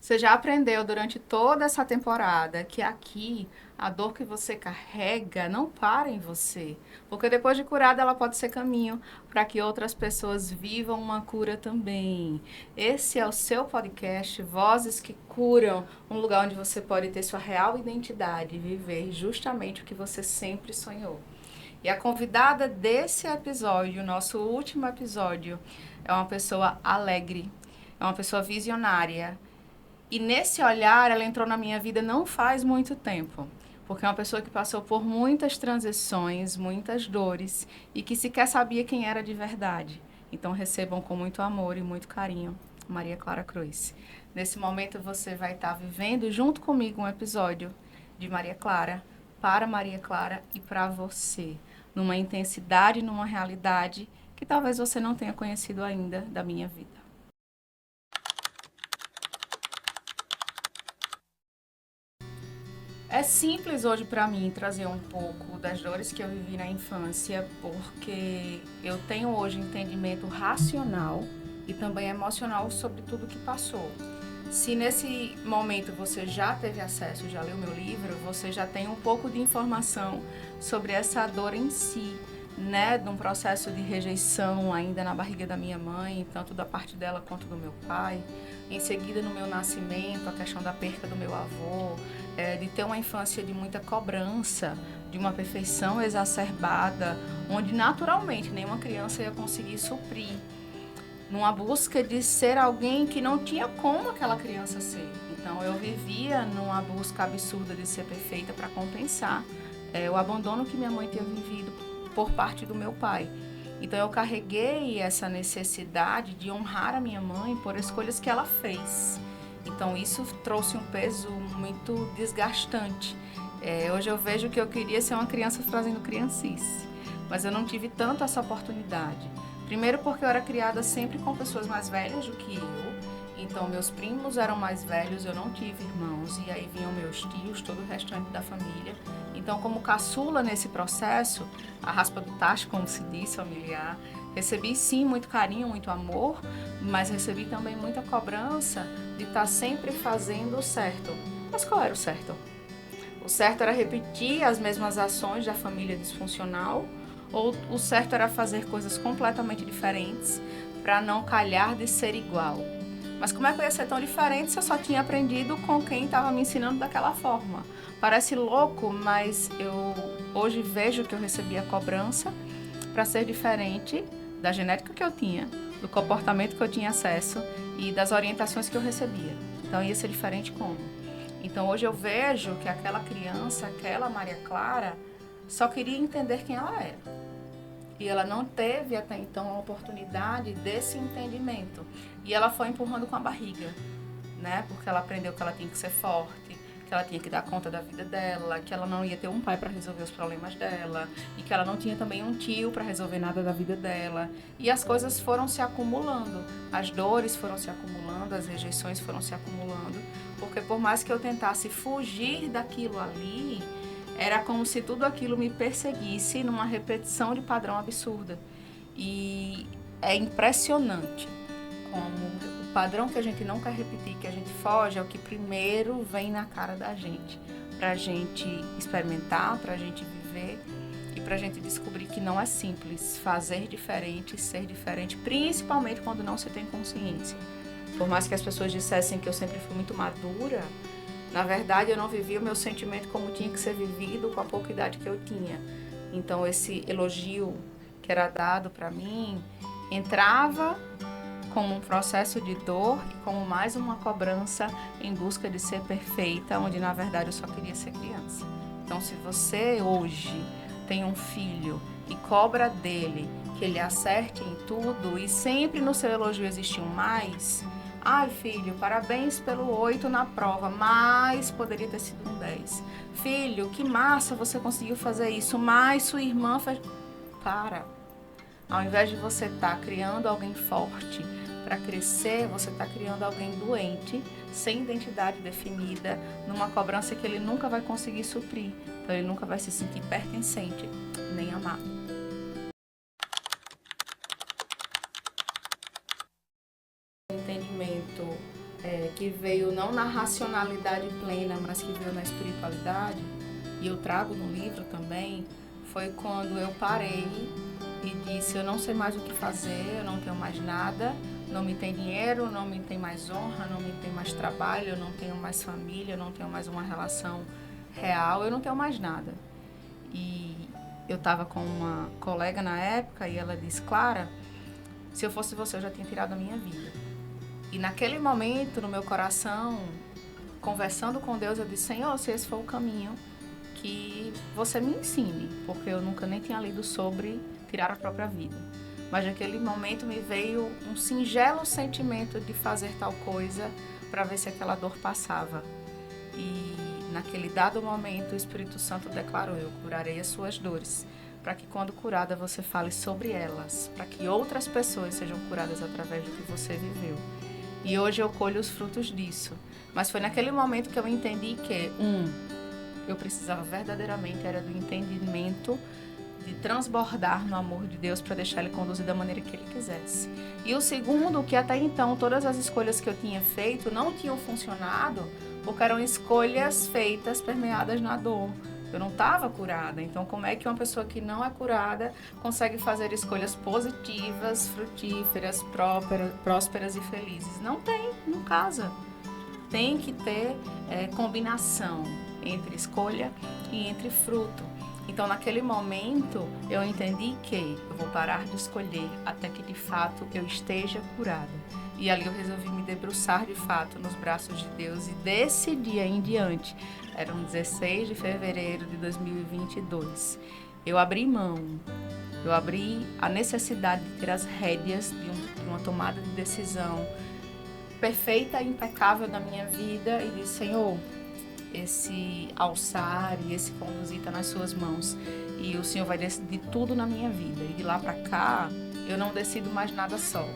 Você já aprendeu durante toda essa temporada que aqui a dor que você carrega não para em você, porque depois de curada ela pode ser caminho para que outras pessoas vivam uma cura também. Esse é o seu podcast Vozes que Curam, um lugar onde você pode ter sua real identidade e viver justamente o que você sempre sonhou. E a convidada desse episódio, nosso último episódio, é uma pessoa alegre, é uma pessoa visionária. E nesse olhar, ela entrou na minha vida não faz muito tempo. Porque é uma pessoa que passou por muitas transições, muitas dores e que sequer sabia quem era de verdade. Então recebam com muito amor e muito carinho Maria Clara Cruz. Nesse momento você vai estar vivendo junto comigo um episódio de Maria Clara, para Maria Clara e para você, numa intensidade, numa realidade que talvez você não tenha conhecido ainda da minha vida. É simples hoje para mim trazer um pouco das dores que eu vivi na infância, porque eu tenho hoje entendimento racional e também emocional sobre tudo que passou. Se nesse momento você já teve acesso, já leu meu livro, você já tem um pouco de informação sobre essa dor em si, né, de um processo de rejeição ainda na barriga da minha mãe, tanto da parte dela quanto do meu pai. Em seguida, no meu nascimento, a questão da perca do meu avô, de ter uma infância de muita cobrança, de uma perfeição exacerbada, onde naturalmente nenhuma criança ia conseguir suprir, numa busca de ser alguém que não tinha como aquela criança ser. Então eu vivia numa busca absurda de ser perfeita para compensar o abandono que minha mãe tinha vivido por parte do meu pai. Então eu carreguei essa necessidade de honrar a minha mãe por escolhas que ela fez. Então isso trouxe um peso muito desgastante. Hoje eu vejo que eu queria ser uma criança fazendo criancice, mas eu não tive tanto essa oportunidade. Primeiro porque eu era criada sempre com pessoas mais velhas do que eu, então meus primos eram mais velhos, eu não tive irmãos, e aí vinham meus tios, todo o restante da família. Então, como caçula nesse processo, a raspa do tacho, como se diz, familiar, recebi sim muito carinho, muito amor, mas recebi também muita cobrança de estar sempre fazendo o certo. Mas qual era o certo? O certo era repetir as mesmas ações da família disfuncional, ou o certo era fazer coisas completamente diferentes para não calhar de ser igual. Mas como é que eu ia ser tão diferente se eu só tinha aprendido com quem estava me ensinando daquela forma? Parece louco, mas eu hoje vejo que eu recebi a cobrança para ser diferente da genética que eu tinha, do comportamento que eu tinha acesso e das orientações que eu recebia. Então ia ser diferente como? Então hoje eu vejo que aquela criança, aquela Maria Clara, só queria entender quem ela era. E ela não teve até então a oportunidade desse entendimento. E ela foi empurrando com a barriga, né? Porque ela aprendeu que ela tinha que ser forte, que ela tinha que dar conta da vida dela, que ela não ia ter um pai para resolver os problemas dela e que ela não tinha também um tio para resolver nada da vida dela. E as coisas foram se acumulando, as dores foram se acumulando, as rejeições foram se acumulando, porque por mais que eu tentasse fugir daquilo ali, era como se tudo aquilo me perseguisse numa repetição de padrão absurda. E é impressionante como o padrão que a gente não quer repetir, que a gente foge, é o que primeiro vem na cara da gente, pra gente experimentar, pra gente viver e pra gente descobrir que não é simples fazer diferente, ser diferente, principalmente quando não se tem consciência. Por mais que as pessoas dissessem que eu sempre fui muito madura, na verdade eu não vivia o meu sentimento como tinha que ser vivido com a pouca idade que eu tinha. Então esse elogio que era dado para mim entrava como um processo de dor e como mais uma cobrança em busca de ser perfeita, onde na verdade eu só queria ser criança. Então, se você hoje tem um filho e cobra dele que ele acerte em tudo e sempre no seu elogio existe um mais, ai filho, parabéns pelo 8 na prova, mas poderia ter sido um 10. Filho, que massa você conseguiu fazer isso, mas sua irmã fez. Para. Ao invés de você estar criando alguém forte para crescer, você está criando alguém doente, sem identidade definida, numa cobrança que ele nunca vai conseguir suprir. Então ele nunca vai se sentir pertencente, nem amado. Entendimento que veio não na racionalidade plena, mas que veio na espiritualidade, e eu trago no livro também, foi quando eu parei e disse, eu não sei mais o que fazer, eu não tenho mais nada, não me tem dinheiro, não me tem mais honra, não me tem mais trabalho, eu não tenho mais família, eu não tenho mais uma relação real, eu não tenho mais nada. E eu estava com uma colega na época e ela disse, Clara, se eu fosse você eu já tinha tirado a minha vida. E naquele momento, no meu coração, conversando com Deus, eu disse, Senhor, se esse for o caminho, que você me ensine, porque eu nunca nem tinha lido sobre tirar a própria vida. Mas naquele momento me veio um singelo sentimento de fazer tal coisa para ver se aquela dor passava. E naquele dado momento o Espírito Santo declarou, eu curarei as suas dores, para que quando curada você fale sobre elas, para que outras pessoas sejam curadas através do que você viveu. E hoje eu colho os frutos disso. Mas foi naquele momento que eu entendi que, eu precisava verdadeiramente, era do entendimento de transbordar no amor de Deus para deixar Ele conduzir da maneira que Ele quisesse. E o segundo, que até então todas as escolhas que eu tinha feito não tinham funcionado, porque eram escolhas feitas permeadas na dor. Eu não estava curada, então como é que uma pessoa que não é curada consegue fazer escolhas positivas, frutíferas, prósperas e felizes? Não tem, não casa. Tem que ter combinação entre escolha e entre fruto. Então, naquele momento, eu entendi que eu vou parar de escolher até que, de fato, eu esteja curada. E ali eu resolvi me debruçar, de fato, nos braços de Deus. E desse dia em diante, eram 16 de fevereiro de 2022, eu abri mão. Eu abri a necessidade de ter as rédeas de uma tomada de decisão perfeita e impecável da minha vida e disse, Senhor, esse alçar e esse conduzir está nas suas mãos e o Senhor vai decidir tudo na minha vida. E de lá para cá, eu não decido mais nada só.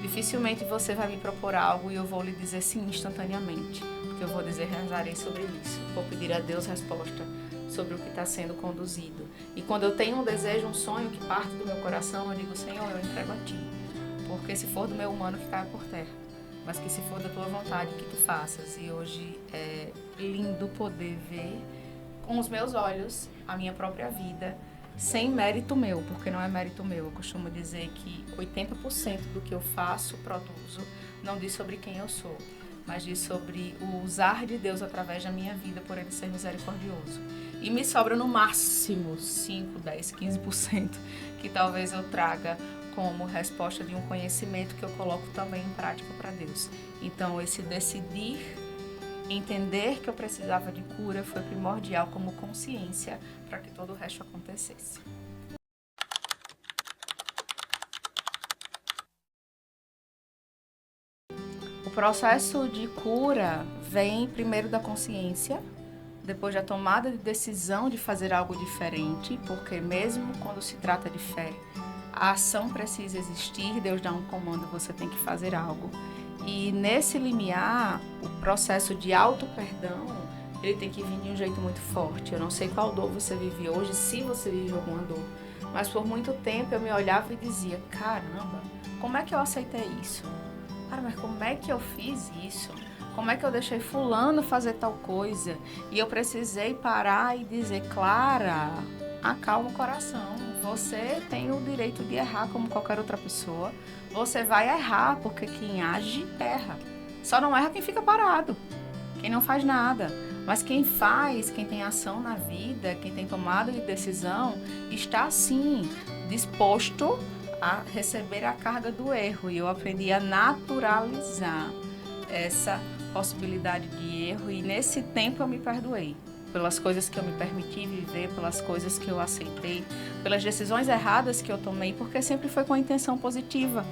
Dificilmente você vai me propor algo e eu vou lhe dizer sim instantaneamente, porque eu vou dizer, rezarei sobre isso, vou pedir a Deus resposta sobre o que está sendo conduzido. E quando eu tenho um desejo, um sonho que parte do meu coração, eu digo, Senhor, eu entrego a Ti, porque se for do meu humano, que caia por terra, mas que se for da Tua vontade, que Tu faças. E hoje é lindo poder ver com os meus olhos a minha própria vida, sem mérito meu, porque não é mérito meu. Eu costumo dizer que 80% do que eu faço, produzo, não diz sobre quem eu sou, mas diz sobre o usar de Deus através da minha vida, por Ele ser misericordioso. E me sobra no máximo 5, 10, 15% que talvez eu traga como resposta de um conhecimento que eu coloco também em prática para Deus. Então, esse decidir, entender que eu precisava de cura foi primordial como consciência para que todo o resto acontecesse. O processo de cura vem primeiro da consciência, depois da tomada de decisão de fazer algo diferente, porque mesmo quando se trata de fé, a ação precisa existir, Deus dá um comando, você tem que fazer algo. E nesse limiar, o processo de auto-perdão, ele tem que vir de um jeito muito forte. Eu não sei qual dor você vive hoje, se você vive alguma dor, mas por muito tempo eu me olhava e dizia, caramba, como é que eu aceitei isso? Cara, mas como é que eu fiz isso? Como é que eu deixei fulano fazer tal coisa? E eu precisei parar e dizer, Clara, acalma o coração. Você tem o direito de errar como qualquer outra pessoa. Você vai errar, porque quem age, erra. Só não erra quem fica parado, quem não faz nada. Mas quem faz, quem tem ação na vida, quem tem tomada de decisão, está sim disposto a receber a carga do erro. E eu aprendi a naturalizar essa possibilidade de erro. E nesse tempo eu me perdoei pelas coisas que eu me permiti viver, pelas coisas que eu aceitei, pelas decisões erradas que eu tomei, porque sempre foi com a intenção positiva,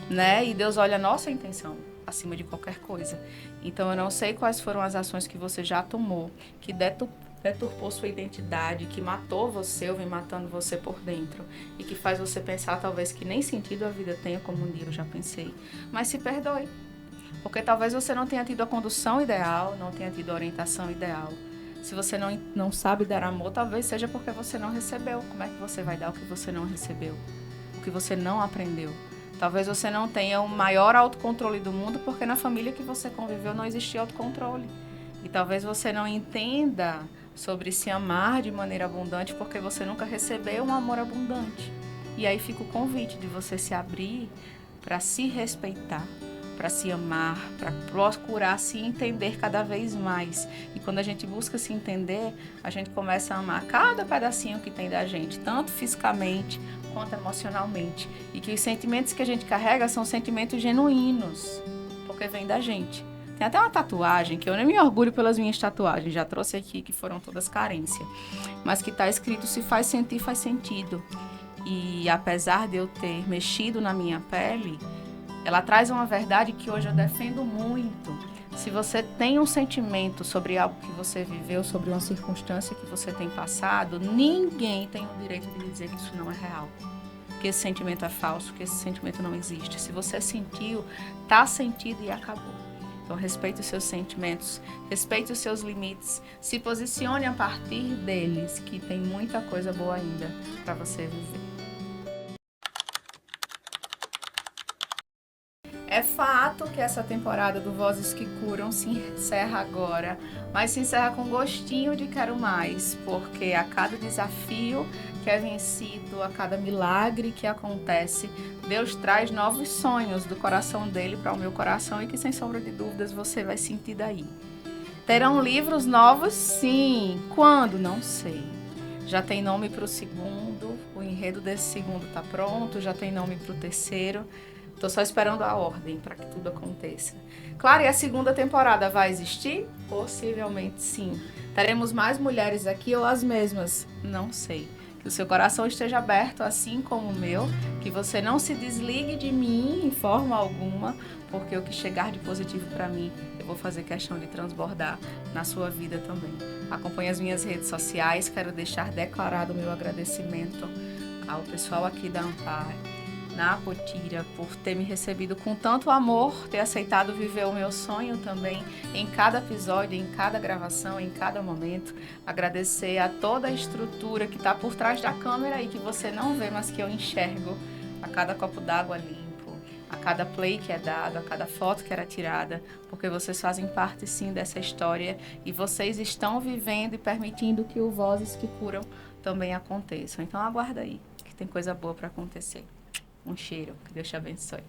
né? E Deus olha a nossa intenção acima de qualquer coisa. Então eu não sei quais foram as ações que você já tomou, que deturpou sua identidade, que matou você ou vem matando você por dentro e que faz você pensar talvez que nem sentido a vida tenha, como um dia eu já pensei. Mas se perdoe, porque talvez você não tenha tido a condução ideal, não tenha tido a orientação ideal. Se você não sabe dar amor, talvez seja porque você não recebeu. Como é que você vai dar o que você não recebeu? O que você não aprendeu? Talvez você não tenha o maior autocontrole do mundo porque na família que você conviveu não existia autocontrole. E talvez você não entenda sobre se amar de maneira abundante porque você nunca recebeu um amor abundante. E aí fica o convite de você se abrir para se respeitar, para se amar, para procurar se entender cada vez mais. E quando a gente busca se entender, a gente começa a amar cada pedacinho que tem da gente, tanto fisicamente quanto emocionalmente. E que os sentimentos que a gente carrega são sentimentos genuínos, porque vem da gente. Tem até uma tatuagem, que eu nem me orgulho pelas minhas tatuagens, já trouxe aqui, que foram todas carência, mas que está escrito: se faz sentir, faz sentido. E apesar de eu ter mexido na minha pele, ela traz uma verdade que hoje eu defendo muito. Se você tem um sentimento sobre algo que você viveu, sobre uma circunstância que você tem passado, ninguém tem o direito de dizer que isso não é real, que esse sentimento é falso, que esse sentimento não existe. Se você sentiu, tá sentido e acabou. Então, respeite os seus sentimentos, respeite os seus limites, se posicione a partir deles, que tem muita coisa boa ainda para você viver. É fato que essa temporada do Vozes que Curam se encerra agora, mas se encerra com gostinho de quero mais, porque a cada desafio que é vencido, a cada milagre que acontece, Deus traz novos sonhos do coração dele para o meu coração e que, sem sombra de dúvidas, você vai sentir daí. Terão livros novos? Sim. Quando? Não sei. Já tem nome para o segundo, o enredo desse segundo está pronto, já tem nome para o terceiro. Estou só esperando a ordem para que tudo aconteça. Claro, e a segunda temporada vai existir? Possivelmente sim. Teremos mais mulheres aqui ou as mesmas? Não sei. Que o seu coração esteja aberto, assim como o meu. Que você não se desligue de mim em forma alguma, porque o que chegar de positivo para mim, eu vou fazer questão de transbordar na sua vida também. Acompanhe as minhas redes sociais. Quero deixar declarado o meu agradecimento ao pessoal aqui da Ampar, na Potira, por ter me recebido com tanto amor, ter aceitado viver o meu sonho também em cada episódio, em cada gravação, em cada momento. Agradecer a toda a estrutura que está por trás da câmera e que você não vê, mas que eu enxergo a cada copo d'água limpo, a cada play que é dado, a cada foto que era tirada, porque vocês fazem parte sim dessa história e vocês estão vivendo e permitindo que o Vozes que Curam também aconteçam. Então aguarda aí, que tem coisa boa para acontecer. Um cheiro, que Deus te abençoe.